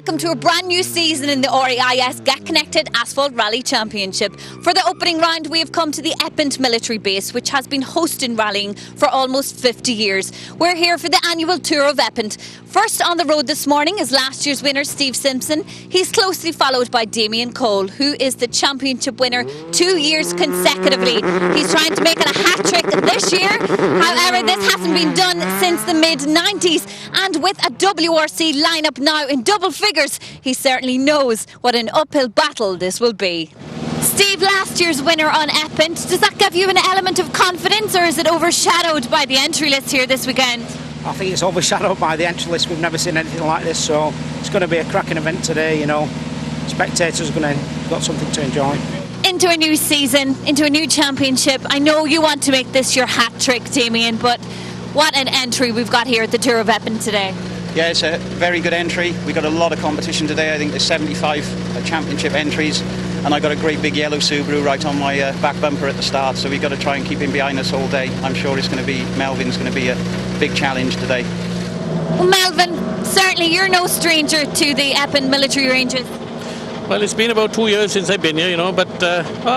welcome to a brand new season in the REIS Get Connected Asphalt Rally Championship. For the opening round, we have come to the Epynt military base, which has been hosting rallying for almost 50 years. We're here for the annual tour of Epynt. First on the road this morning is last year's winner, Steve Simpson. He's closely followed by Damien Cole, who is the championship winner 2 years consecutively. He's trying to make it a hat-trick this year. However, this hasn't been done since the mid-90s. And with a WRC lineup now in double figures, he certainly knows what an uphill battle this will be. Steve, last year's winner on Epynt, does that give you an element of confidence, or is it overshadowed by the entry list here this weekend? I think it's overshadowed by the entry list. We've never seen anything like this, so it's going to be a cracking event today. You know, spectators are going to got something to enjoy. Into a new season, into a new championship. I know you want to make this your hat trick, Damien, but what an entry we've got here at the Tour of Epynt today. Yeah, it's a very good entry. We've got a lot of competition today. I think there's 75 championship entries, and I got a great big yellow Subaru right on my back bumper at the start, so we've got to try and keep him behind us all day. I'm sure it's going to be, Melvin's going to be a big challenge today. Well, Melvin, certainly you're no stranger to the Epynt military ranges. Well, it's been about 2 years since I've been here, you know, but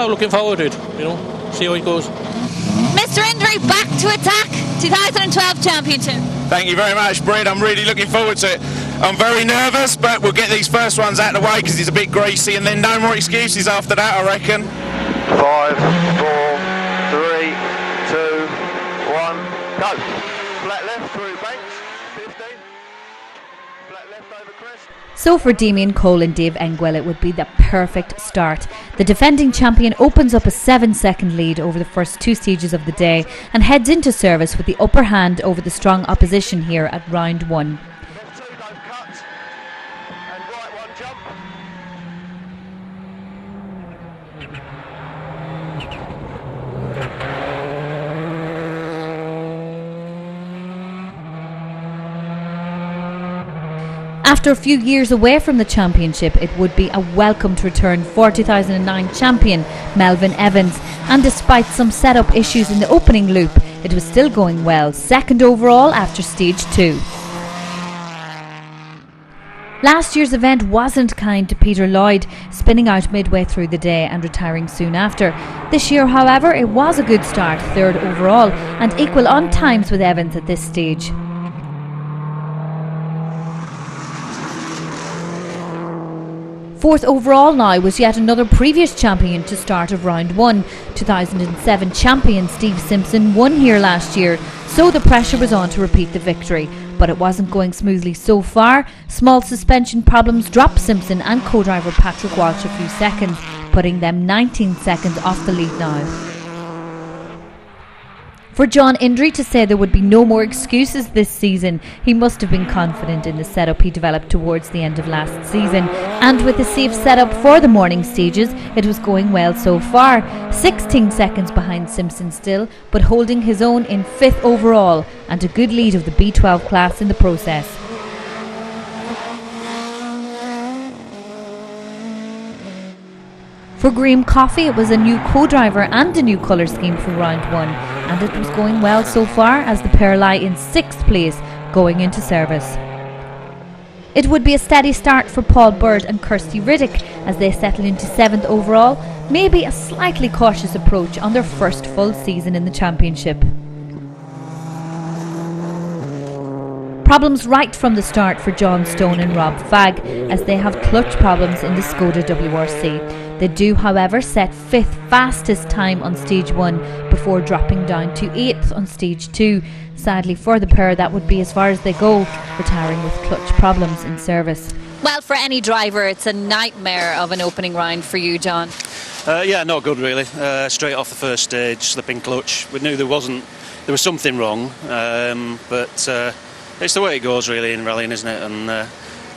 looking forward to it, you know, see how it goes. Mr. Indry, back to attack, 2012 championship. Thank you very much, Brad. I'm really looking forward to it. I'm very nervous, but we'll get these first ones out of the way because it's a bit greasy, and then no more excuses after that, I reckon. 5, 4, 3, 2, 1, go. Flat left through banks, 15. Flat left over crest. So for Damien Cole and Dave Engwell, it would be the perfect start. The defending champion opens up a 7-second lead over the first 2 stages of the day and heads into service with the upper hand over the strong opposition here at round 1. Left 2 don't cut, and right 1 jump. After a few years away from the championship, it would be a welcomed return for 2009 champion Melvin Evans, and despite some setup issues in the opening loop, it was still going well, second overall after stage 2. Last year's event wasn't kind to Peter Lloyd, spinning out midway through the day and retiring soon after. This year, however, it was a good start, third overall, and equal on times with Evans at this stage. Fourth overall now was yet another previous champion to start of round 1. 2007 champion Steve Simpson won here last year, so the pressure was on to repeat the victory. But it wasn't going smoothly so far. Small suspension problems dropped Simpson and co-driver Patrick Walsh a few seconds, putting them 19 seconds off the lead now. For John Indry to say there would be no more excuses this season, he must have been confident in the setup he developed towards the end of last season. And with a safe setup for the morning stages, it was going well so far. 16 seconds behind Simpson still, but holding his own in 5th overall, and a good lead of the B12 class in the process. For Graham Coffey, it was a new co-driver and a new colour scheme for round 1, and it was going well so far as the pair lie in 6th place going into service. It would be a steady start for Paul Bird and Kirsty Riddick as they settle into 7th overall, maybe a slightly cautious approach on their first full season in the championship. Problems right from the start for John Stone and Rob Fagg as they have clutch problems in the Skoda WRC. They do, however, set 5th fastest time on stage 1 before dropping down to 8th on stage 2. Sadly for the pair, that would be as far as they go, retiring with clutch problems in service. Well, for any driver, it's a nightmare of an opening round for you, John. Yeah, not good really. Straight off the first stage, slipping clutch. We knew there was something wrong, but it's the way it goes really in rallying, isn't it? And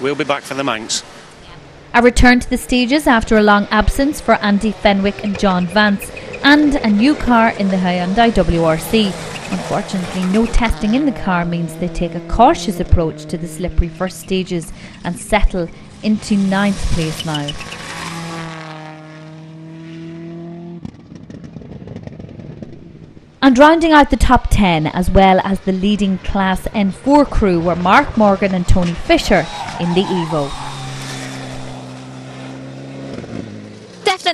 we'll be back for the Manx. A return to the stages after a long absence for Andy Fenwick and John Vance, and a new car in the Hyundai WRC. Unfortunately, no testing in the car means they take a cautious approach to the slippery first stages and settle into 9th place now. And rounding out the top 10 as well as the leading Class N4 crew were Mark Morgan and Tony Fisher in the Evo.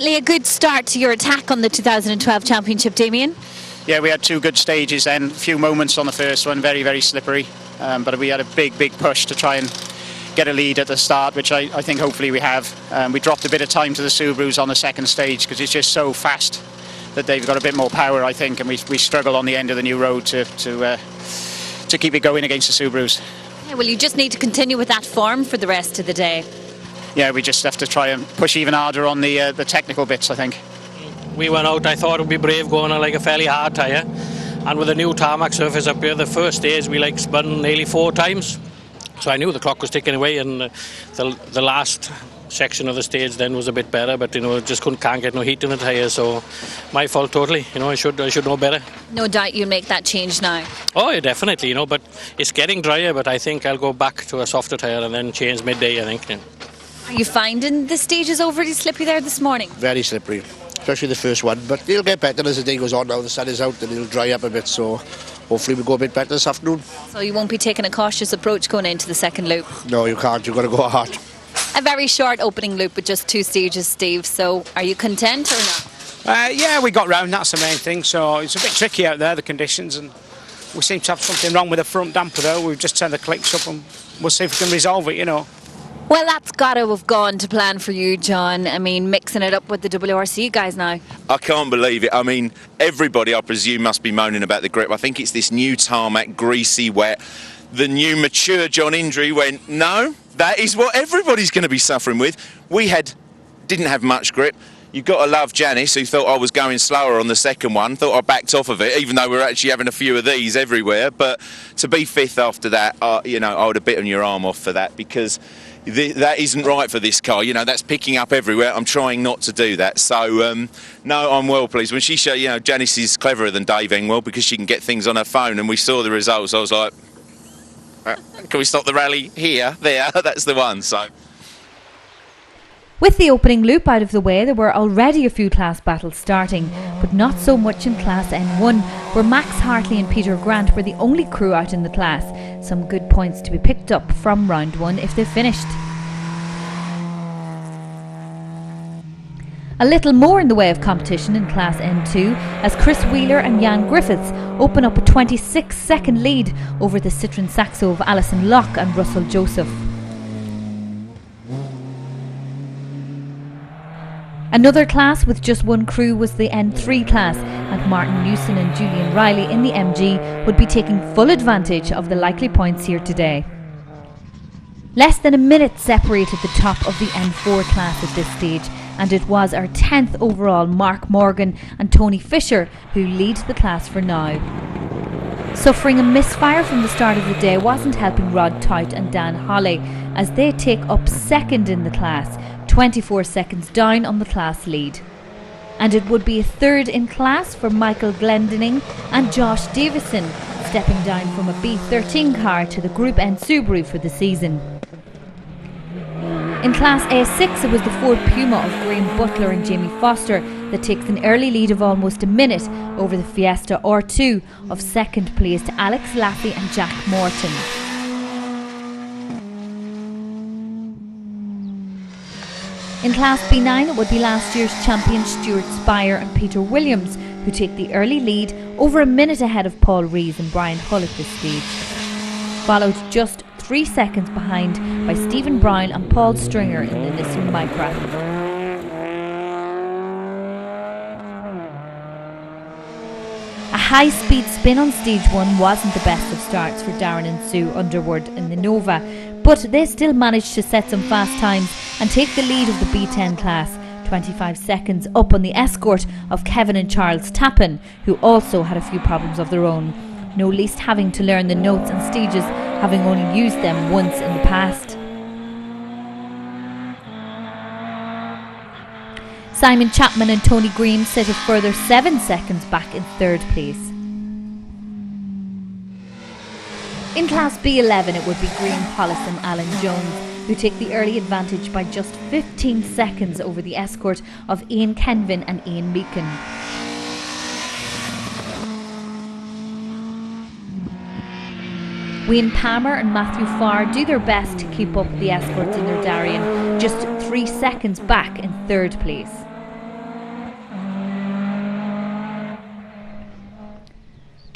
definitely a good start to your attack on the 2012 championship, Damien. Yeah, we had 2 good stages then, a few moments on the first one, very, very slippery. But we had a big push to try and get a lead at the start, which I think hopefully we have. We dropped a bit of time to the Subarus on the second stage because it's just so fast that they've got a bit more power, I think, and we struggle on the end of the new road to keep it going against the Subarus. Yeah, well, you just need to continue with that form for the rest of the day. Yeah, we just have to try and push even harder on the technical bits, I think. We went out, I thought it would be brave going on like a fairly hard tyre, and with the new tarmac surface up here, the first stage we spun nearly 4 times, so I knew the clock was ticking away, and the last section of the stage then was a bit better, but just can't get no heat in the tyres, so my fault totally. I should know better. No doubt you'll make that change now. Oh yeah, definitely, but it's getting drier, but I think I'll go back to a softer tyre and then change midday, I think. Yeah. Are you finding the stages overly slippery there this morning? Very slippery, especially the first one, but it'll get better as the day goes on. Now the sun is out and it'll dry up a bit, so hopefully we'll go a bit better this afternoon. So you won't be taking a cautious approach going into the second loop? No, you can't, you've got to go hard. A very short opening loop with just 2 stages, Steve, so are you content or not? Yeah, we got round, that's the main thing, so it's a bit tricky out there, the conditions, and we seem to have something wrong with the front damper though. We've just turned the clicks up and we'll see if we can resolve it, Well, that's got to have gone to plan for you, John. I mean, mixing it up with the WRC guys now. I can't believe it. I mean, everybody, I presume, must be moaning about the grip. I think it's this new tarmac, greasy, wet. The new mature John Indry went, no, that is what everybody's going to be suffering with. We didn't have much grip. You've got to love Janice, who thought I was going slower on the second one, thought I backed off of it, even though we're actually having a few of these everywhere. But to be 5th after that, I would have bitten your arm off for that, because that isn't right for this car. That's picking up everywhere. I'm trying not to do that. So, no, I'm well pleased. When she showed, Janice is cleverer than Dave Engwell because she can get things on her phone, and we saw the results. I was like, can we stop the rally here? There, that's the one. So. With the opening loop out of the way, there were already a few class battles starting, but not so much in Class N1, where Max Hartley and Peter Grant were the only crew out in the class. Some good points to be picked up from round 1 if they finished. A little more in the way of competition in Class N2 as Chris Wheeler and Jan Griffiths open up a 26-second lead over the Citroën Saxo of Alison Locke and Russell Joseph. Another class with just 1 crew was the N3 class, and Martin Newson and Julian Riley in the MG would be taking full advantage of the likely points here today. Less than a minute separated the top of the N4 class at this stage, and it was our 10th overall Mark Morgan and Tony Fisher who lead the class for now. Suffering a misfire from the start of the day wasn't helping Rod Tout and Dan Holley, as they take up 2nd in the class, 24 seconds down on the class lead. And it would be a 3rd in class for Michael Glendinning and Josh Davison, stepping down from a B13 car to the Group N Subaru for the season. In Class A6 it was the Ford Puma of Graham Butler and Jamie Foster that takes an early lead of almost a minute over the Fiesta R2 of 2nd place to Alex Laffey and Jack Morton. In Class B9 it would be last year's champion Stuart Spire and Peter Williams who take the early lead, over a minute ahead of Paul Rees and Brian Hull at this stage. Followed just 3 seconds behind by Stephen Brown and Paul Stringer in the Nissan Micra. A high-speed spin on stage 1 wasn't the best of starts for Darren and Sue Underwood in the Nova, but they still managed to set some fast times and take the lead of the B10 class, 25 seconds up on the escort of Kevin and Charles Tappan, who also had a few problems of their own, no least having to learn the notes and stages, having only used them once in the past. Simon Chapman and Tony Green set a further 7 seconds back in 3rd place. In Class B11 it would be Graham Hollis and Alan Jones who take the early advantage by just 15 seconds over the escort of Ian Kenvin and Ian Meakin. Wayne Palmer and Matthew Farr do their best to keep up the escorts in their Darien, just 3 seconds back in 3rd place.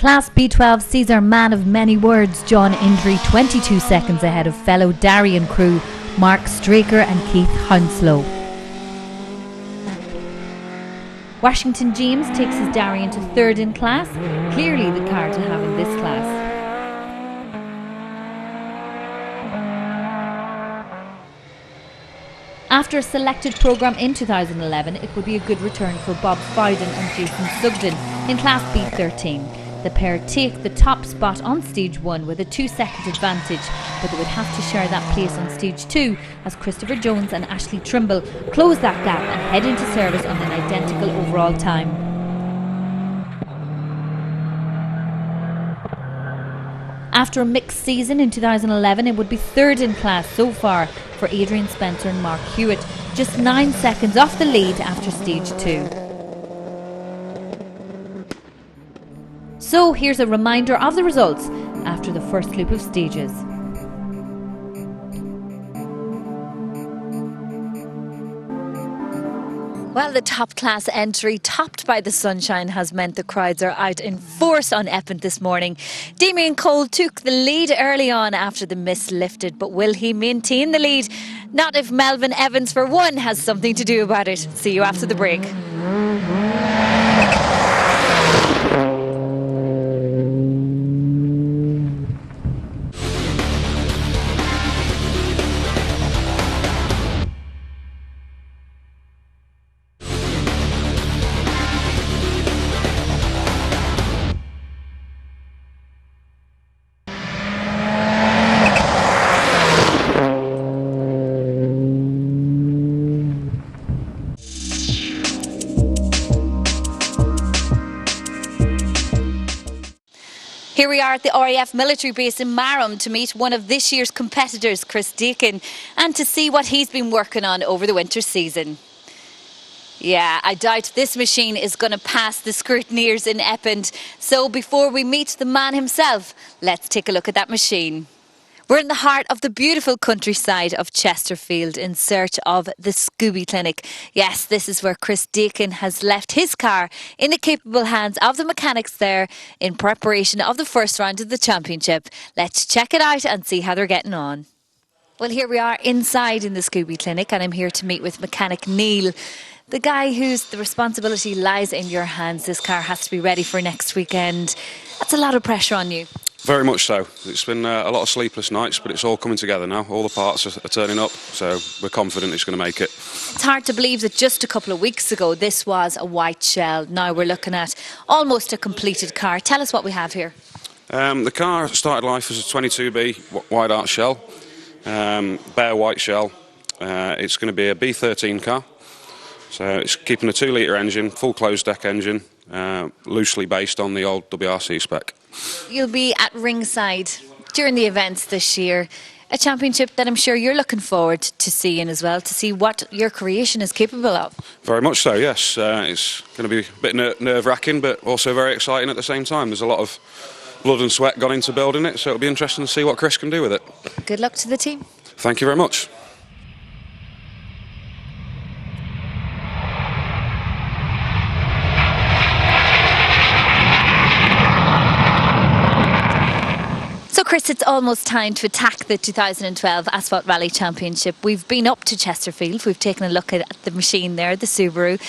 Class B12 sees our man of many words, John Indry, 22 seconds ahead of fellow Darien crew Mark Straker and Keith Hounslow. Washington James takes his Darien to third in class, clearly the car to have in this class. After a selected programme in 2011, it would be a good return for Bob Fowden and Jason Sugden in Class B13. The pair take the top spot on Stage 1 with a 2-second advantage, but they would have to share that place on Stage 2 as Christopher Jones and Ashley Trimble close that gap and head into service on an identical overall time. After a mixed season in 2011, it would be third in class so far for Adrian Spencer and Mark Hewitt, just 9 seconds off the lead after Stage 2. So here's a reminder of the results after the first loop of stages. Well, the top class entry, topped by the sunshine, has meant the crowds are out in force on Epynt this morning. Damien Cole took the lead early on after the mist lifted, but will he maintain the lead? Not if Melvin Evans, for one, has something to do about it. See you after the break. Here we are at the RAF military base in Marham to meet one of this year's competitors, Chris Deakin, and to see what he's been working on over the winter season. Yeah, I doubt this machine is going to pass the scrutineers in Epynt. So before we meet the man himself, let's take a look at that machine. We're in the heart of the beautiful countryside of Chesterfield in search of the Scooby Clinic. Yes, this is where Chris Deakin has left his car in the capable hands of the mechanics there in preparation of the first round of the championship. Let's check it out and see how they're getting on. Well, here we are inside in the Scooby Clinic, and I'm here to meet with mechanic Neil, the guy whose the responsibility lies in your hands. This car has to be ready for next weekend. That's a lot of pressure on you. Very much so. It's been a lot of sleepless nights, but it's all coming together now. All the parts are turning up, so we're confident it's going to make it. It's hard to believe that just a couple of weeks ago this was a white shell. Now we're looking at almost a completed car. Tell us what we have here. The car started life as a 22B wide arch shell, bare white shell. It's going to be a B13 car, so it's keeping a 2-litre engine, full closed deck engine, loosely based on the old WRC spec. You'll be at ringside during the events this year, a championship that I'm sure you're looking forward to seeing as well, to see what your creation is capable of. Very much so, yes. It's going to be a bit nerve-wracking, but also very exciting at the same time. There's a lot of blood and sweat gone into building it, so it'll be interesting to see what Chris can do with it. Good luck to the team. Thank you very much. So Chris, it's almost time to attack the 2012 Asphalt Rally Championship. We've been up to Chesterfield, we've taken a look at the machine there, the Subaru.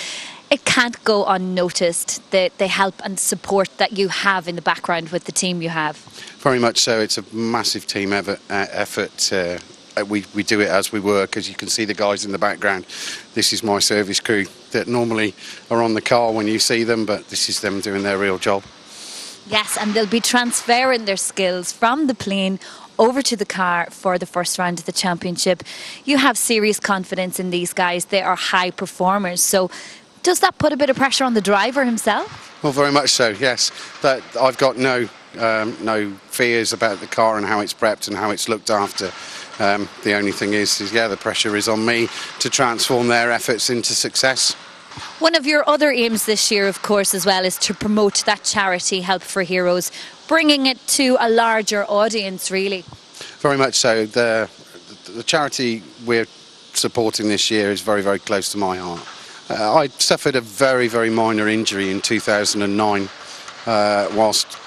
It can't go unnoticed, the help and support that you have in the background with the team you have. Very much so. It's a massive team effort. We do it as we work. As you can see the guys in the background, this is my service crew that normally are on the car when you see them, but this is them doing their real job. Yes, and they'll be transferring their skills from the plane over to the car for the first round of the championship. You have serious confidence in these guys. They are high performers. So does that put a bit of pressure on the driver himself? Well, very much so, yes. That I've got no fears about the car and how it's prepped and how it's looked after. The only thing is the pressure is on me to transform their efforts into success. One of your other aims this year, of course, as well, is to promote that charity Help for Heroes, bringing it to a larger audience, really. Very much so. The charity we're supporting this year is very, very close to my heart. I suffered a very, very minor injury in 2009 whilst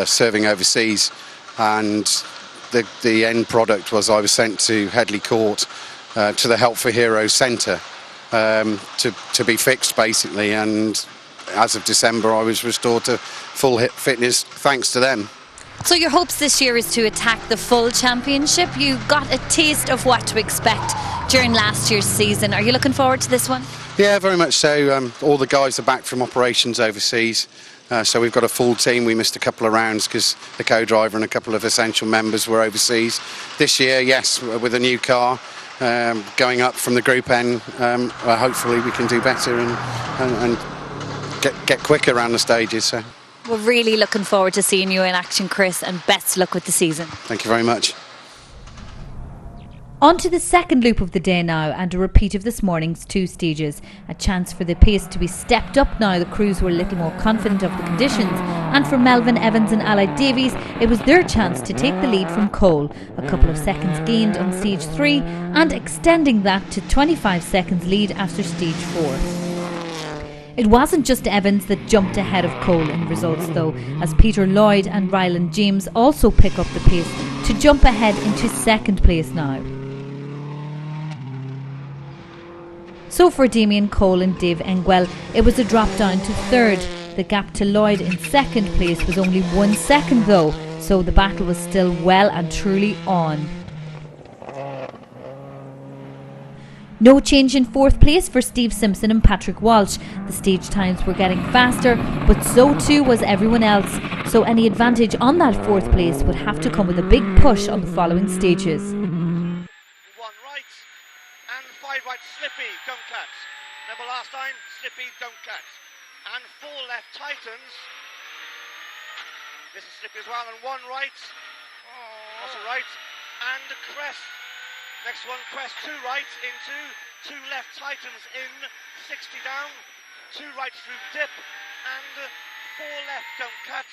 serving overseas, and the end product was I was sent to Headley Court to the Help for Heroes Centre to be fixed basically, and as of December I was restored to full fitness thanks to them. So your hopes this year is to attack the full championship. You got a taste of what to expect during last year's season. Are you looking forward to this one? Yeah, very much so. All the guys are back from operations overseas, so we've got a full team. We missed a couple of rounds because the co-driver and a couple of essential members were overseas. This year, yes, with a new car going up from the Group N, hopefully we can do better and get quicker around the stages. So. We're really looking forward to seeing you in action, Chris, and best luck with the season. Thank you very much. On to the second loop of the day now, and a repeat of this morning's 2 stages. A chance for the pace to be stepped up now. The crews were a little more confident of the conditions, and for Melvin Evans and Allied Davies, it was their chance to take the lead from Cole. A couple of seconds gained on stage 3, and extending that to 25 seconds lead after stage 4. It wasn't just Evans that jumped ahead of Cole in results though, as Peter Lloyd and Ryland James also pick up the pace to jump ahead into second place now. So for Damien Cole and Dave Engwell, it was a drop down to third. The gap to Lloyd in second place was only 1 second though, so the battle was still well and truly on. No change in fourth place for Steve Simpson and Patrick Walsh. The stage times were getting faster, but so too was everyone else. So any advantage on that fourth place would have to come with a big push on the following stages. 1 right and 5 right, slippy, don't cut. Never last time, slippy, don't cut. And 4 left, tightens. This is slippy as well, and 1 right. Also right, and a crest. Next one, crest, 2 right into, 2 left, tightens in, 60 down, 2 right through dip, and 4 left, don't cut,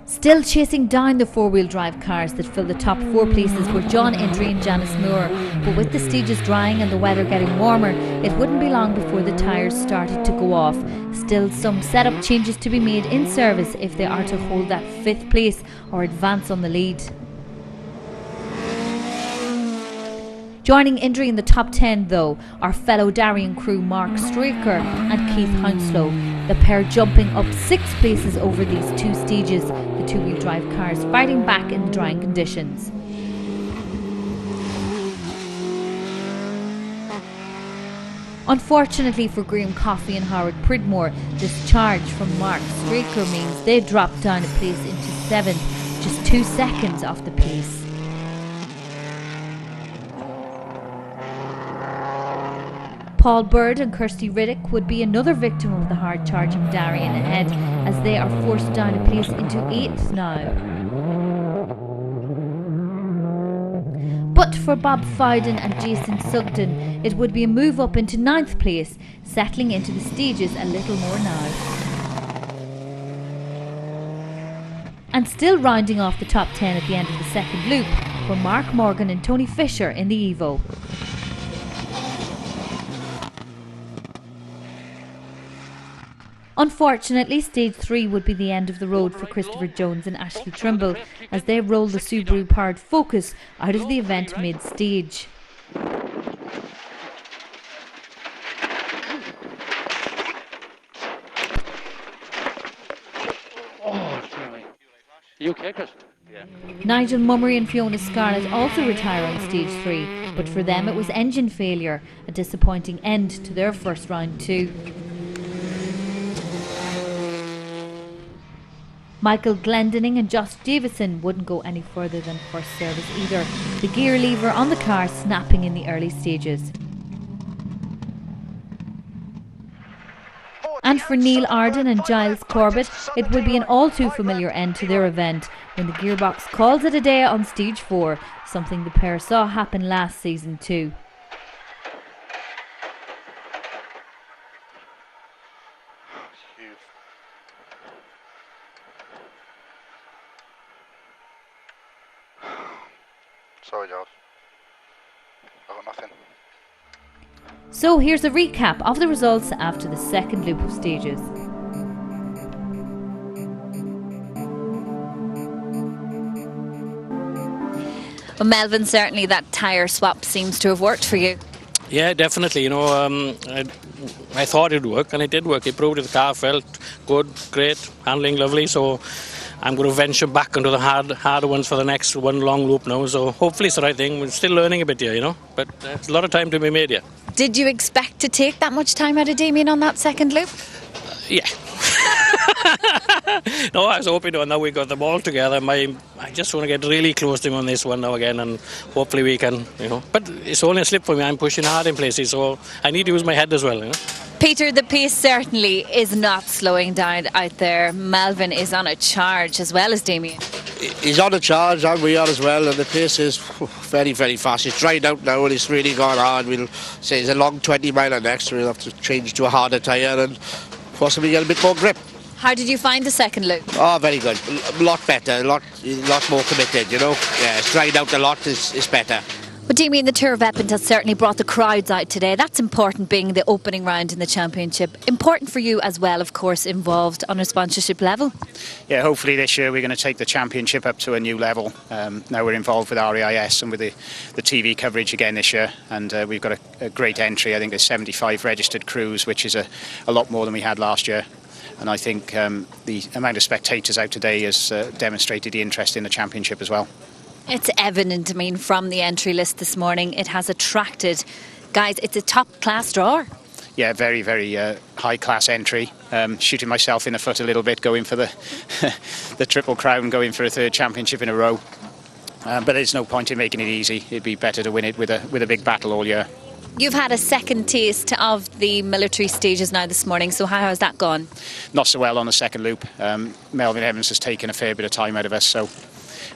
60. Still chasing down the four-wheel drive cars that fill the top 4 places were John Indry and Janice Moore, but with the stages drying and the weather getting warmer, it wouldn't be long before the tyres started to go off. Still some setup changes to be made in service if they are to hold that 5th place or advance on the lead. Joining Indry in the top 10 though, our fellow Darien crew Mark Straker and Keith Hounslow. The pair jumping up 6 places over these 2 stages, the 2-wheel drive cars fighting back in the drying conditions. Unfortunately for Graham Coffey and Howard Pridmore, this charge from Mark Straker means they dropped down a place into 7th, just 2 seconds off the pace. Paul Bird and Kirsty Riddick would be another victim of the hard charging Darien ahead, as they are forced down a place into 8th now. But for Bob Fowden and Jason Sugden, it would be a move up into 9th place, settling into the stages a little more now. And still rounding off the top 10 at the end of the second loop were Mark Morgan and Tony Fisher in the Evo. Unfortunately, stage 3 would be the end of the road for Christopher Jones and Ashley Trimble as they rolled the Subaru-powered Focus out of the event mid-stage. You okay, Chris? Yeah. Nigel Mummery and Fiona Scarlett also retire on stage 3, but for them it was engine failure, a disappointing end to their first round too. Michael Glendinning and Josh Davison wouldn't go any further than first service either, the gear lever on the car snapping in the early stages. And for Neil Arden and Giles Corbett, it would be an all too familiar end to their event when the gearbox calls it a day on stage 4, something the pair saw happen last season too. Sorry, George. I got nothing. So here's a recap of the results after the second loop of stages. Well, Melvin, certainly that tyre swap seems to have worked for you. Yeah, definitely. I thought it would work, and it did work. It proved the car felt good, great, handling lovely. So I'm going to venture back into the harder ones for the next one long loop now. So hopefully it's the right thing. We're still learning a bit here, but there's a lot of time to be made here. Did you expect to take that much time out of Damien on that second loop? Yeah. No, I was hoping to, and now we got them all together. I just want to get really close to him on this one now again, and hopefully we can, But it's only a slip for me. I'm pushing hard in places, so I need to use my head as well, Peter, the pace certainly is not slowing down out there. Melvin is on a charge as well as Damien. He's on a charge, and we are as well, and the pace is very, very fast. It's dried out now, and it's really gone hard. We'll say it's a long 20 mile next, so we'll have to change to a harder tyre and possibly get a bit more grip. How did you find the second loop? Oh, very good. A lot better, a lot more committed, Yeah, it's dried out a lot, it's better. But Damien, the Tour of Epynt has certainly brought the crowds out today. That's important, being the opening round in the championship. Important for you as well, of course, involved on a sponsorship level. Yeah, hopefully this year we're going to take the championship up to a new level. Now we're involved with REIS and with the TV coverage again this year, and we've got a great entry. I think there's 75 registered crews, which is a lot more than we had last year. And I think the amount of spectators out today has demonstrated the interest in the championship as well. It's evident, from the entry list this morning, it has attracted, guys, it's a top-class drawer. Yeah, very, very high-class entry. Shooting myself in the foot a little bit, going for the Triple Crown, going for a third championship in a row. But there's no point in making it easy. It'd be better to win it with a big battle all year. You've had a second taste of the military stages now this morning, so how has that gone? Not so well on the second loop. Melvin Evans has taken a fair bit of time out of us, so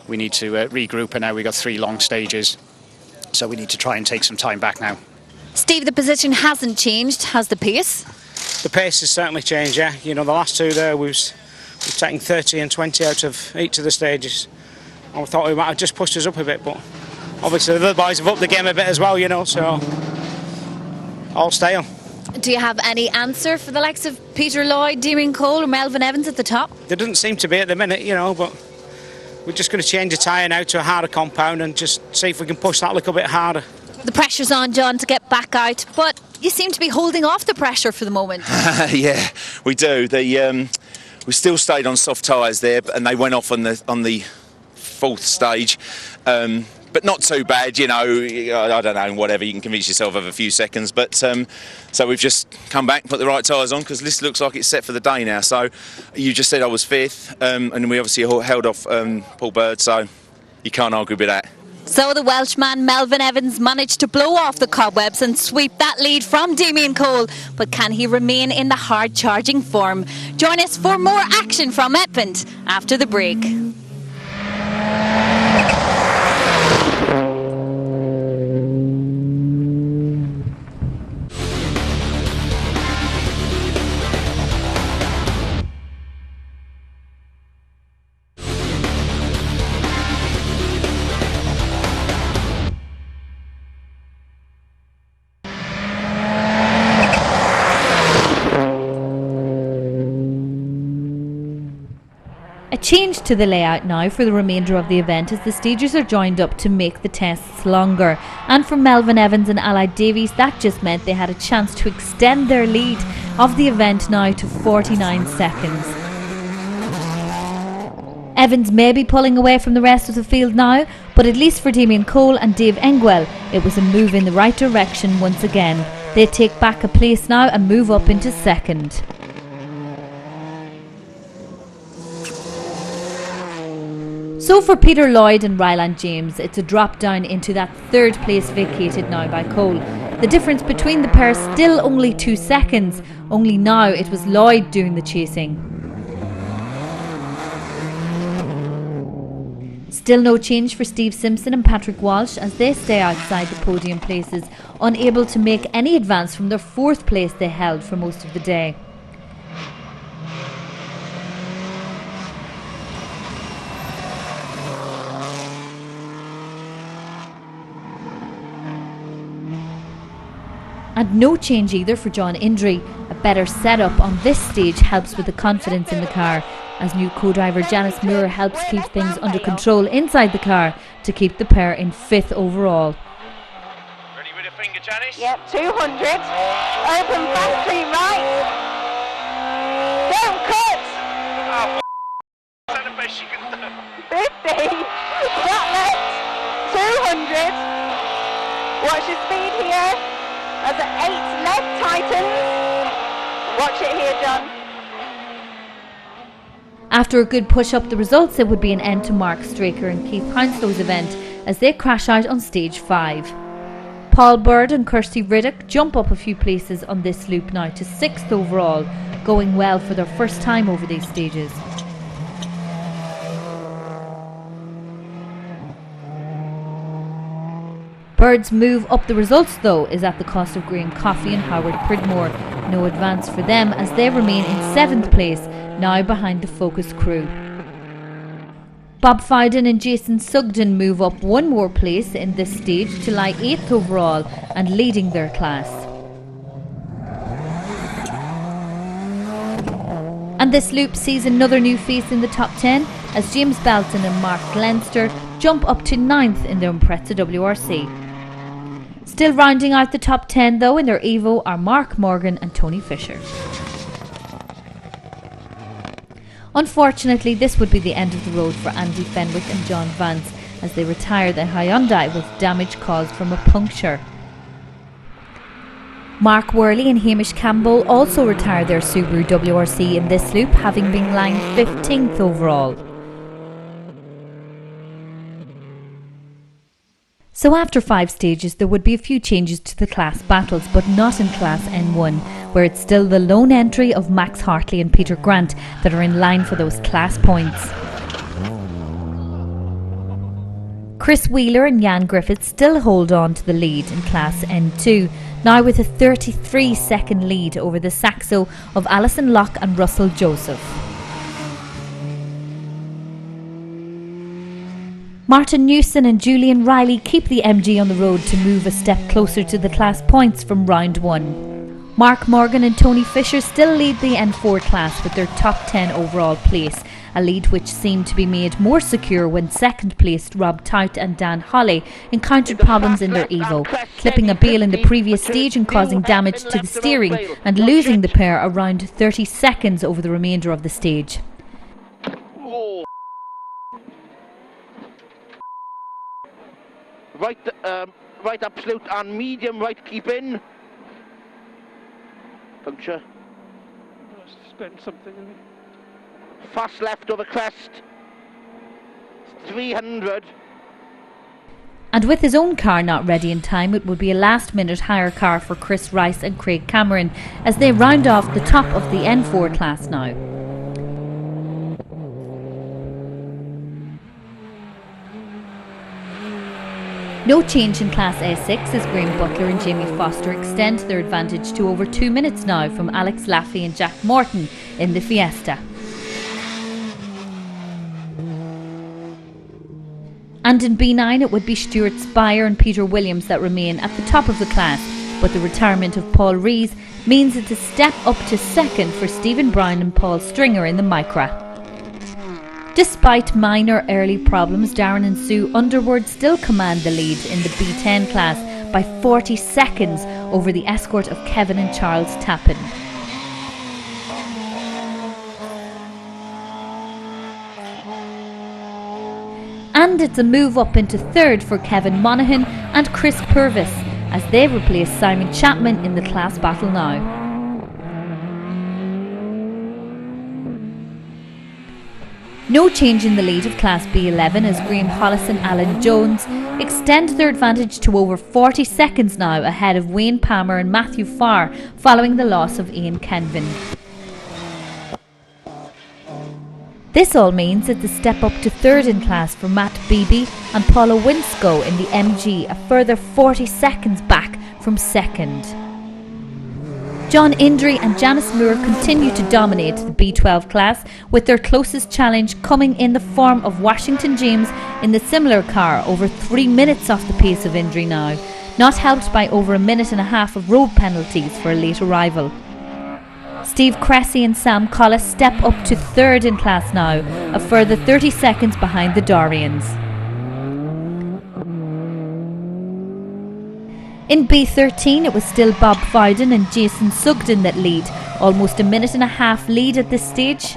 we need to regroup, and now we've got 3 long stages, so we need to try and take some time back now. Steve, the position hasn't changed, has the pace? The pace has certainly changed, yeah. The last 2 there, we've taken 30 and 20 out of each of the stages. I thought we might have just pushed us up a bit, but obviously the other boys have upped the game a bit as well, so all stale. Do you have any answer for the likes of Peter Lloyd, Damien Cole or Melvin Evans at the top? There doesn't seem to be at the minute, but we're just going to change the tyre now to a harder compound and just see if we can push that a little bit harder. The pressure's on, John, to get back out, but you seem to be holding off the pressure for the moment. Yeah, we do. We still stayed on soft tyres there, and they went off on the 4th stage. But not too bad, I don't know, whatever, you can convince yourself of a few seconds. But so we've just come back and put the right tyres on, because this looks like it's set for the day now. So you just said I was 5th, and we obviously held off Paul Bird, so you can't argue with that. So the Welshman Melvin Evans managed to blow off the cobwebs and sweep that lead from Damien Cole. But can he remain in the hard charging form? Join us for more action from Epynt after the break. A change to the layout now for the remainder of the event as the stages are joined up to make the tests longer. And for Melvin Evans and Allied Davies, that just meant they had a chance to extend their lead of the event now to 49 seconds. Evans may be pulling away from the rest of the field now, but at least for Damien Cole and Dave Engwell, it was a move in the right direction once again. They take back a place now and move up into second. So for Peter Lloyd and Ryland James, it's a drop down into that 3rd place vacated now by Cole. The difference between the pair still only 2 seconds, only now it was Lloyd doing the chasing. Still no change for Steve Simpson and Patrick Walsh as they stay outside the podium places, unable to make any advance from their 4th place they held for most of the day. And no change either for John Indry. A better setup on this stage helps with the confidence in the car. as new co-driver Janice Moore helps keep things under control inside the car to keep the pair in 5th overall. Ready with a finger, Janice? Yep, 200. Open fast 3 right. Don't cut. Oh, that's the best you can do. 50. Flat left. 200. Watch your speed here. That's an 8 left tightens. Watch it here, John. After a good push up the results, it would be an end to Mark Straker and Keith Hounslow's event as they crash out on stage 5. Paul Bird and Kirsty Riddick jump up a few places on this loop now to 6th overall, going well for their first time over these stages. Bird's move up the results though is at the cost of Graham Coffey and Howard Pridmore. No advance for them as they remain in 7th place, now behind the Focus crew. Bob Fiden and Jason Sugden move up one more place in this stage to lie 8th overall and leading their class. And this loop sees another new face in the top 10 as James Belton and Mark Leinster jump up to 9th in their Impreza WRC. Still rounding out the top 10 though in their Evo are Mark Morgan and Tony Fisher. Unfortunately, this would be the end of the road for Andy Fenwick and John Vance as they retire the Hyundai with damage caused from a puncture. Mark Worley and Hamish Campbell also retire their Subaru WRC in this loop, having been lying 15th overall. So after 5 stages there would be a few changes to the class battles, but not in Class N1, where it's still the lone entry of Max Hartley and Peter Grant that are in line for those class points. Chris Wheeler and Jan Griffith still hold on to the lead in Class N2, now with a 33-second lead over the Saxo of Alison Locke and Russell Joseph. Martin Newson and Julian Riley keep the MG on the road to move a step closer to the class points from round 1. Mark Morgan and Tony Fisher still lead the N4 class with their top 10 overall place, a lead which seemed to be made more secure when second placed Rob Tout and Dan Holly encountered problems in their Evo, clipping a bale in the previous stage and causing damage to the steering and losing the pair around 30 seconds over the remainder of the stage. Right absolute and medium right keep in. Puncture. Spend something. Fast left over crest. 300. And with his own car not ready in time, it would be a last-minute hire car for Chris Rice and Craig Cameron as they round off the top of the N4 class now. No change in Class A6 as Graham Butler and Jamie Foster extend their advantage to over 2 minutes now from Alex Laffey and Jack Morton in the Fiesta. And in B9 it would be Stuart Spire and Peter Williams that remain at the top of the class, but the retirement of Paul REIS means it's a step up to second for Stephen Brown and Paul Stringer in the Micra. Despite minor early problems, Darren and Sue Underwood still command the lead in the B10 class by 40 seconds over the escort of Kevin and Charles Tappan. And it's a move up into third for Kevin Monaghan and Chris Purvis as they replace Simon Chapman in the class battle now. No change in the lead of Class B11 as Graham Hollis and Alan Jones extend their advantage to over 40 seconds now ahead of Wayne Palmer and Matthew Farr following the loss of Ian Kenvin. This all means it's a step up to third in class for Matt Beebe and Paula Winscoe in the MG, a further 40 seconds back from second. John Indry and Janice Moore continue to dominate the B12 class, with their closest challenge coming in the form of Washington James in the similar car, over 3 minutes off the pace of Indry now, not helped by over a minute and a half of road penalties for a late arrival. Steve Cressy and Sam Collis step up to third in class now, a further 30 seconds behind the Dorians. In B13 it was still Bob Fowden and Jason Sugden that lead, almost a minute and a half lead at this stage.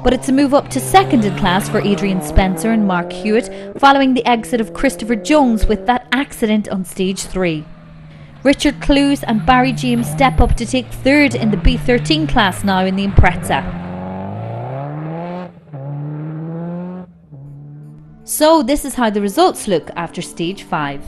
But it's a move up to second in class for Adrian Spencer and Mark Hewitt following the exit of Christopher Jones with that accident on stage 3. Richard Clues and Barry James step up to take third in the B13 class now in the Impreza. So this is how the results look after stage 5.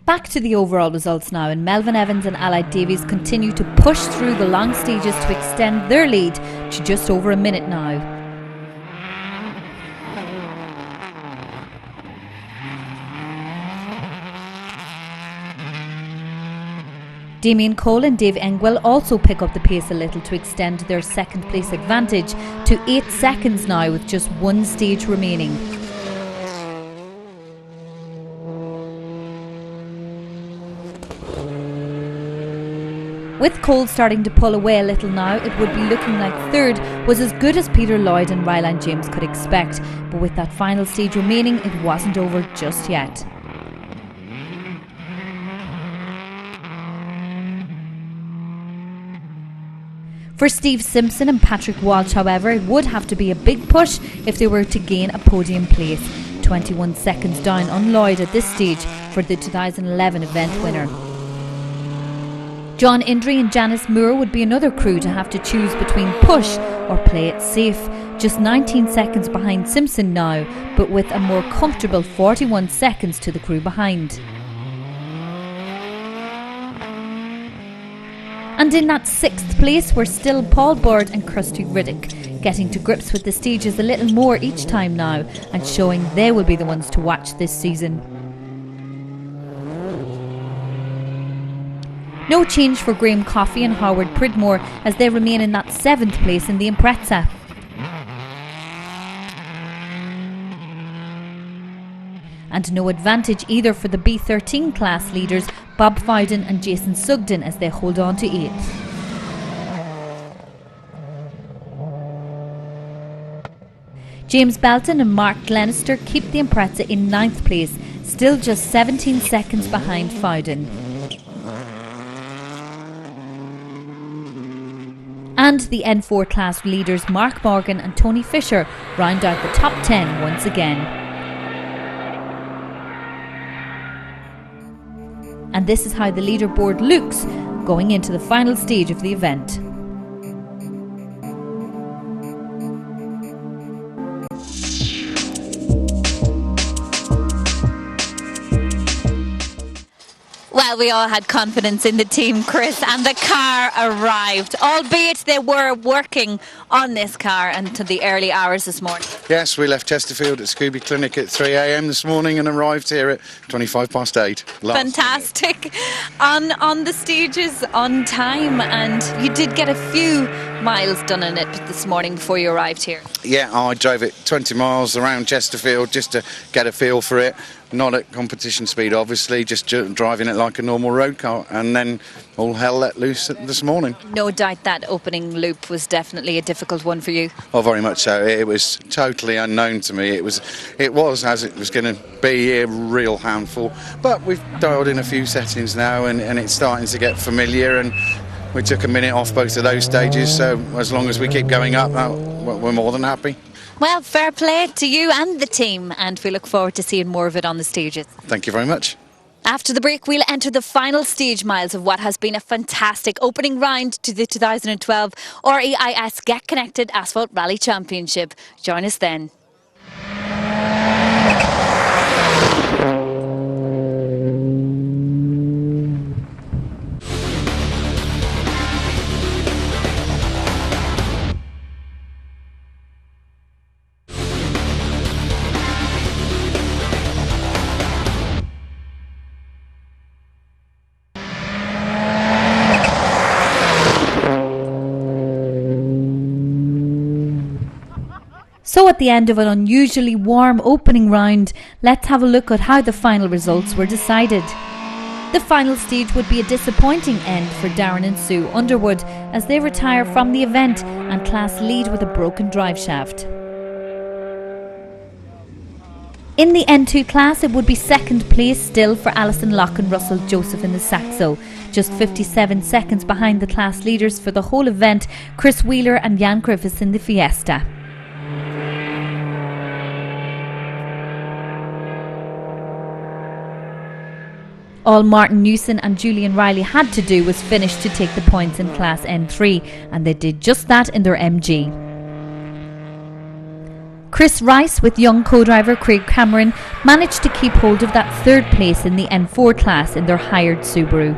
Back to the overall results now, and Melvin Evans and Allied Davies continue to push through the long stages to extend their lead to just over a minute now. Damien Cole and Dave Engwell also pick up the pace a little to extend their second place advantage to 8 seconds now with just one stage remaining. With Cole starting to pull away a little now, it would be looking like third was as good as Peter Lloyd and Ryland James could expect, but with that final stage remaining, it wasn't over just yet. For Steve Simpson and Patrick Walsh, however, it would have to be a big push if they were to gain a podium place. 21 seconds down on Lloyd at this stage for the 2011 event winner. John Indry and Janice Moore would be another crew to have to choose between push or play it safe. Just 19 seconds behind Simpson now, but with a more comfortable 41 seconds to the crew behind. And in that 6th place were still Paul Bird and Kirsty Riddick, getting to grips with the stages a little more each time now and showing they will be the ones to watch this season. No change for Graham Coffey and Howard Pridmore as they remain in that 7th place in the Impreza. And no advantage either for the B13 class leaders Bob Fowden and Jason Sugden as they hold on to 8th. James Belton and Mark Glenister keep the Impreza in 9th place, still just 17 seconds behind Fowden. And the N4 class leaders Mark Morgan and Tony Fisher round out the top 10 once again. And this is how the leaderboard looks going into the final stage of the event. Well, we all had confidence in the team, Chris, and the car arrived, albeit they were working on this car until the early hours this morning. Yes, we left Chesterfield at Scooby Clinic at 3 a.m. this morning and arrived here at 8:25. Fantastic. On the stages on time, and you did get a few miles done in it this morning before you arrived here. Yeah, I drove it 20 miles around Chesterfield just to get a feel for it. Not at competition speed, obviously, just driving it like a normal road car, and then all hell let loose this morning. No doubt that opening loop was definitely a difficult one for you. Oh, very much so. It was totally unknown to me. It was as it was going to be, a real handful. But we've dialed in a few settings now, and it's starting to get familiar, and we took a minute off both of those stages, so as long as we keep going up, we're more than happy. Well, fair play to you and the team, and we look forward to seeing more of it on the stages. Thank you very much. After the break, we'll enter the final stage miles of what has been a fantastic opening round to the 2012 REIS Get Connected Asphalt Rally Championship. Join us then. So at the end of an unusually warm opening round, let's have a look at how the final results were decided. The final stage would be a disappointing end for Darren and Sue Underwood as they retire from the event and class lead with a broken drive shaft. In the N2 class, it would be second place still for Alison Locke and Russell Joseph in the Saxo, just 57 seconds behind the class leaders for the whole event, Chris Wheeler and Jan Griffiths in the Fiesta. All Martin Newson and Julian Riley had to do was finish to take the points in Class N3, and they did just that in their MG. Chris Rice with young co-driver Craig Cameron managed to keep hold of that third place in the N4 class in their hired Subaru.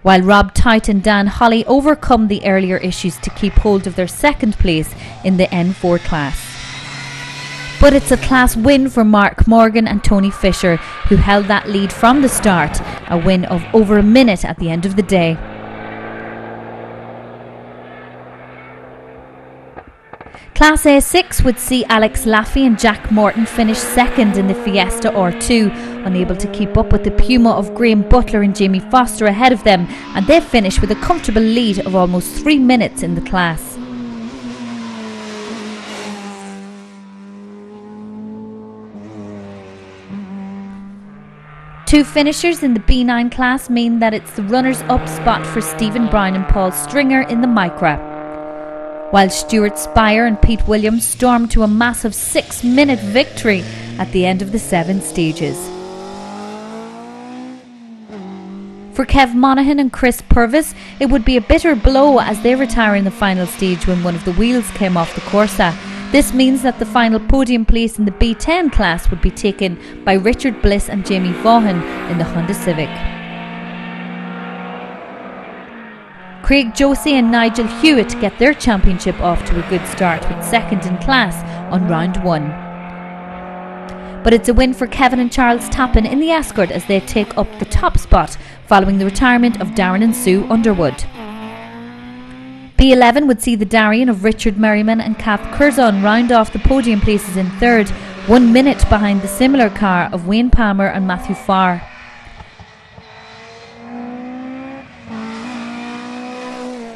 While Rob Tite and Dan Holly overcome the earlier issues to keep hold of their second place in the N4 class. But it's a class win for Mark Morgan and Tony Fisher, who held that lead from the start, a win of over a minute at the end of the day. Class A6 would see Alex Laffey and Jack Morton finish second in the Fiesta R2, unable to keep up with the Puma of Graham Butler and Jamie Foster ahead of them, and they finish with a comfortable lead of almost 3 minutes in the class. Two finishers in the B9 class mean that it's the runners-up spot for Stephen Brown and Paul Stringer in the Micra, while Stuart Spire and Pete Williams stormed to a massive 6-minute victory at the end of the 7 stages. For Kev Monaghan and Chris Purvis, it would be a bitter blow as they retire in the final stage when one of the wheels came off the Corsa. This means that the final podium place in the B10 class would be taken by Richard Bliss and Jamie Vaughan in the Honda Civic. Craig Josie and Nigel Hewitt get their championship off to a good start with second in class on round 1. But it's a win for Kevin and Charles Tappan in the Escort as they take up the top spot following the retirement of Darren and Sue Underwood. B11 would see the Darien of Richard Merriman and Kath Curzon round off the podium places in third, 1 minute behind the similar car of Wayne Palmer and Matthew Farr.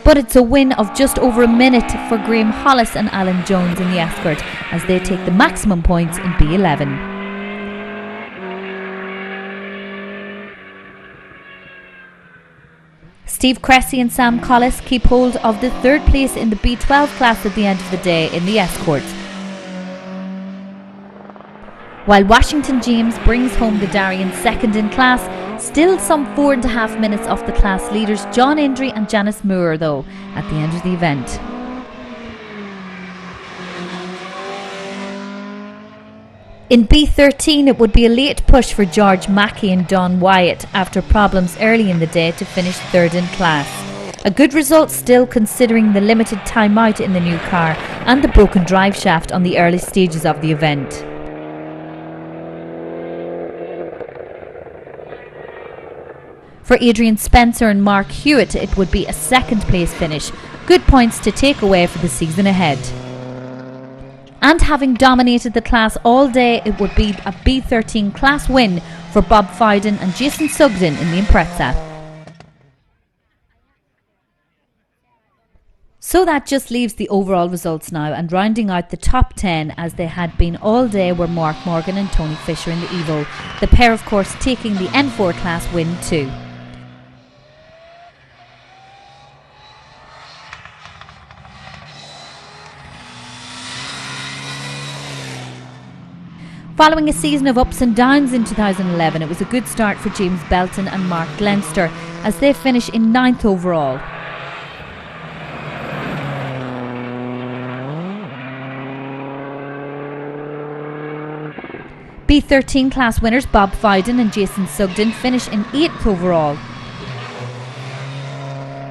But it's a win of just over a minute for Graham Hollis and Alan Jones in the Escort as they take the maximum points in B11. Steve Cressy and Sam Collis keep hold of the third place in the B12 class at the end of the day in the Escort. While Washington James brings home the Darien second in class, still some 4.5 minutes off the class leaders John Indry and Janice Moore though at the end of the event. In B13 it would be a late push for George Mackey and Don Wyatt after problems early in the day to finish third in class. A good result still considering the limited time out in the new car and the broken drive shaft on the early stages of the event. For Adrian Spencer and Mark Hewitt it would be a second place finish, good points to take away for the season ahead. And having dominated the class all day, it would be a B13 class win for Bob Fowden and Jason Sugden in the Impreza. So that just leaves the overall results now, and rounding out the top 10 as they had been all day were Mark Morgan and Tony Fisher in the Evo, the pair of course taking the N4 class win too. Following a season of ups and downs in 2011, it was a good start for James Belton and Mark Glenster as they finish in 9th overall. B13 class winners Bob Fowden and Jason Sugden finish in 8th overall.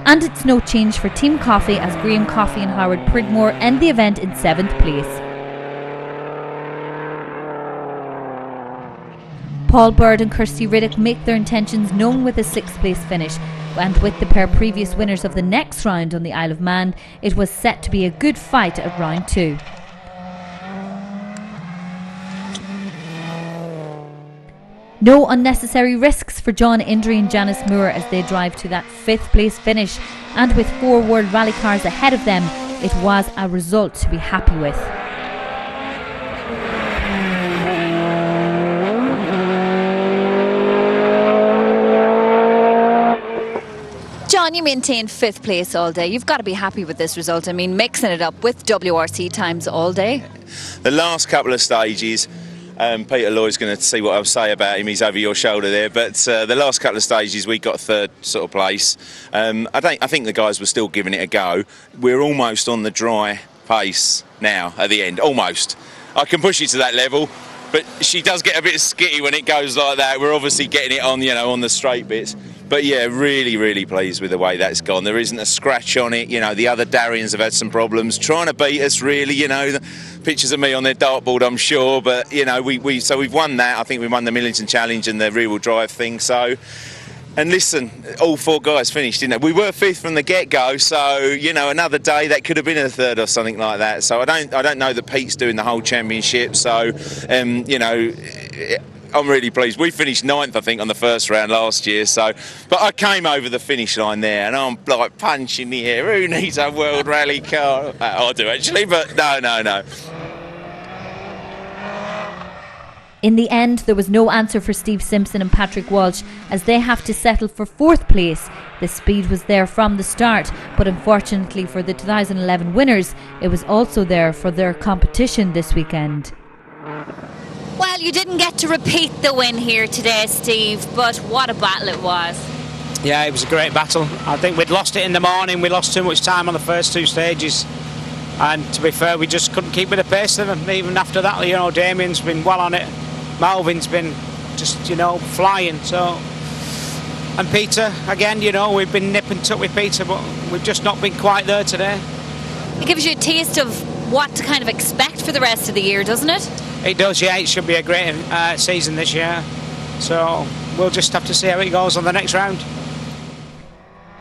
And it's no change for Team Coffey as Graham Coffey and Howard Pridmore end the event in 7th place. Paul Bird and Kirsty Riddick make their intentions known with a 6th place finish, and with the pair previous winners of the next round on the Isle of Man, it was set to be a good fight at round 2. No unnecessary risks for John Indry and Janice Moore as they drive to that 5th place finish, and with 4 World Rally cars ahead of them, it was a result to be happy with. John, you maintained 5th place all day. You've got to be happy with this result. I mean, mixing it up with WRC times all day. The last couple of stages, Peter Lloyd's going to see what I'll say about him. He's over your shoulder there. But the last couple of stages, we got 3rd sort of place. I think the guys were still giving it a go. We're almost on the dry pace now at the end. Almost. I can push it to that level, but she does get a bit skitty when it goes like that. We're obviously getting it on, on the straight bits. But yeah, really, really pleased with the way that's gone. There isn't a scratch on it. The other Darians have had some problems trying to beat us, really. The pictures of me on their dartboard, I'm sure. But, so we've won that. I think we won the Millington Challenge and the rear-wheel drive thing. So, and listen, all 4 guys finished, didn't they? We were 5th from the get-go. So, another day that could have been a 3rd or something like that. So I don't know that Pete's doing the whole championship. So, I'm really pleased. We finished 9th, I think, on the first round last year. But I came over the finish line there, and I'm like punching the air. Who needs a World Rally car? I do actually, but no. In the end, there was no answer for Steve Simpson and Patrick Walsh as they have to settle for 4th place. The speed was there from the start, but unfortunately for the 2011 winners, it was also there for their competition this weekend. Well, you didn't get to repeat the win here today, Steve, but what a battle it was. Yeah, it was a great battle. I think we'd lost it in the morning. We lost too much time on the first 2 stages. And to be fair, we just couldn't keep with the pace of them. Even after that, Damien's been well on it. Melvin's been just, flying. So, and Peter, again, we've been nip and tuck with Peter, but we've just not been quite there today. It gives you a taste of what to kind of expect for the rest of the year, doesn't it? It does, yeah. It should be a great season this year. So we'll just have to see how it goes on the next round.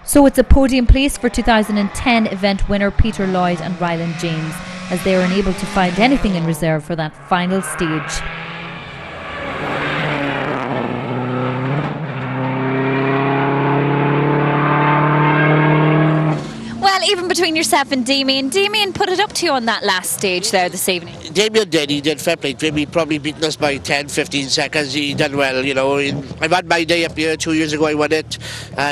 So it's a podium place for 2010 event winner Peter Lloyd and Ryland James as they are unable to find anything in reserve for that final stage. Even between yourself and Damien put it up to you on that last stage there this evening. Damien did, he did fair play to him. He probably beaten us by 10-15 seconds. He done well, I've had my day up here 2 years ago. I won it.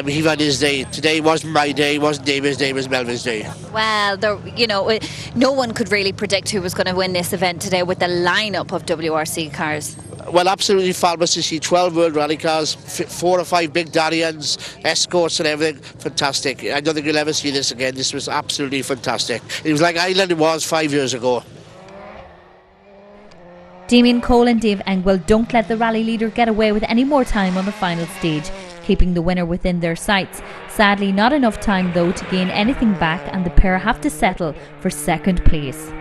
He won his day. Today wasn't my day, wasn't Damien's day, it was Melvin's day. Well, no one could really predict who was going to win this event today with the lineup of WRC cars. Well, absolutely fabulous to see 12 World Rally cars, 4 or 5 big Darians, escorts and everything. Fantastic. I don't think you'll ever see this again. This was absolutely fantastic. It was like Ireland it was 5 years ago. Damien Cole and Dave Engwell don't let the rally leader get away with any more time on the final stage, keeping the winner within their sights. Sadly, not enough time though to gain anything back, and the pair have to settle for 2nd place.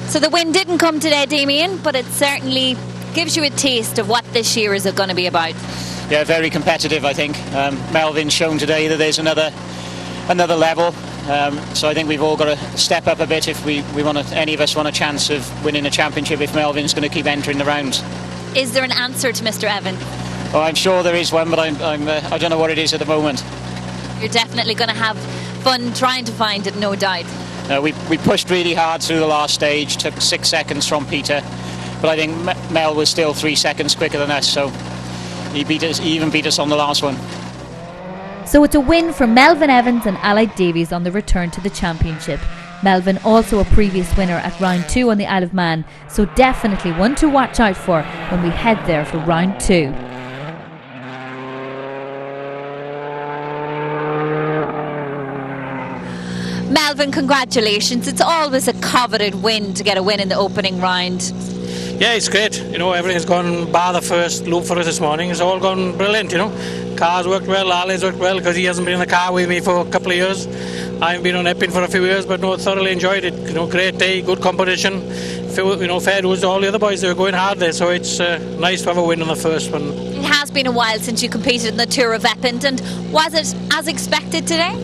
So the win didn't come today, Damien, but it certainly gives you a taste of what this year is going to be about. Yeah, very competitive, I think. Melvin's shown today that there's another level. So I think we've all got to step up a bit if any of us want a chance of winning a championship if Melvin's going to keep entering the rounds. Is there an answer to Mr. Evan? Well, I'm sure there is one, but I don't know what it is at the moment. You're definitely going to have fun trying to find it, no doubt. We pushed really hard through the last stage, took 6 seconds from Peter, but I think Mel was still 3 seconds quicker than us, so he even beat us on the last one. So it's a win for Melvin Evans and Allied Davies on the return to the championship. Melvin also a previous winner at round 2 on the Isle of Man, so definitely one to watch out for when we head there for round 2. Melvin, congratulations. It's always a coveted win to get a win in the opening round. Yeah, it's great. Everything's gone bar the first loop for us this morning. It's all gone brilliant, Cars worked well, Ali's worked well because he hasn't been in the car with me for a couple of years. I haven't been on Epynt for a few years, but thoroughly enjoyed it. Great day, good competition. fair dues to all the other boys. They were going hard there, so it's nice to have a win on the first one. It has been a while since you competed in the Tour of Epynt, and was it as expected today?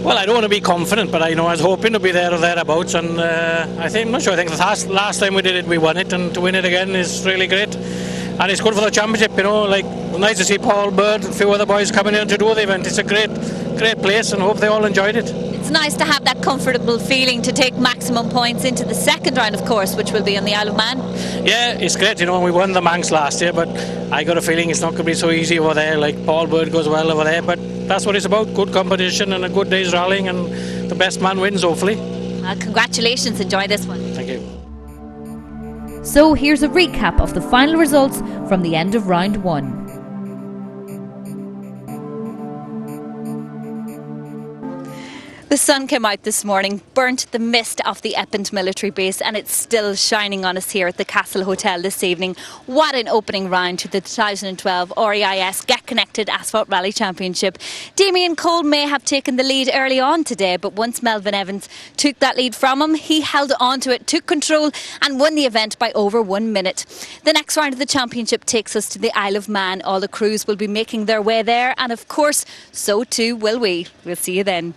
Well, I don't want to be confident, but I was hoping to be there or thereabouts, and I'm not sure. I think the last time we did it, we won it, and to win it again is really great. And it's good for the championship, nice to see Paul Bird and a few other boys coming in to do the event. It's a great place, and I hope they all enjoyed it. It's nice to have that comfortable feeling to take maximum points into the second round, of course, which will be on the Isle of Man. Yeah, it's great. We won the Manx last year, but I got a feeling it's not going to be so easy over there. Like Paul Bird goes well over there, but that's what it's about: good competition and a good day's rallying, and the best man wins, hopefully. Congratulations! Enjoy this one. Thank you. So here's a recap of the final results from the end of round 1. The sun came out this morning, burnt the mist off the Epynt military base, and it's still shining on us here at the Castle Hotel this evening. What an opening round to the 2012 REIS Get Connected Asphalt Rally Championship. Damien Cole may have taken the lead early on today, but once Melvin Evans took that lead from him, he held on to it, took control and won the event by over 1 minute. The next round of the championship takes us to the Isle of Man. All the crews will be making their way there, and of course, so too will we. We'll see you then.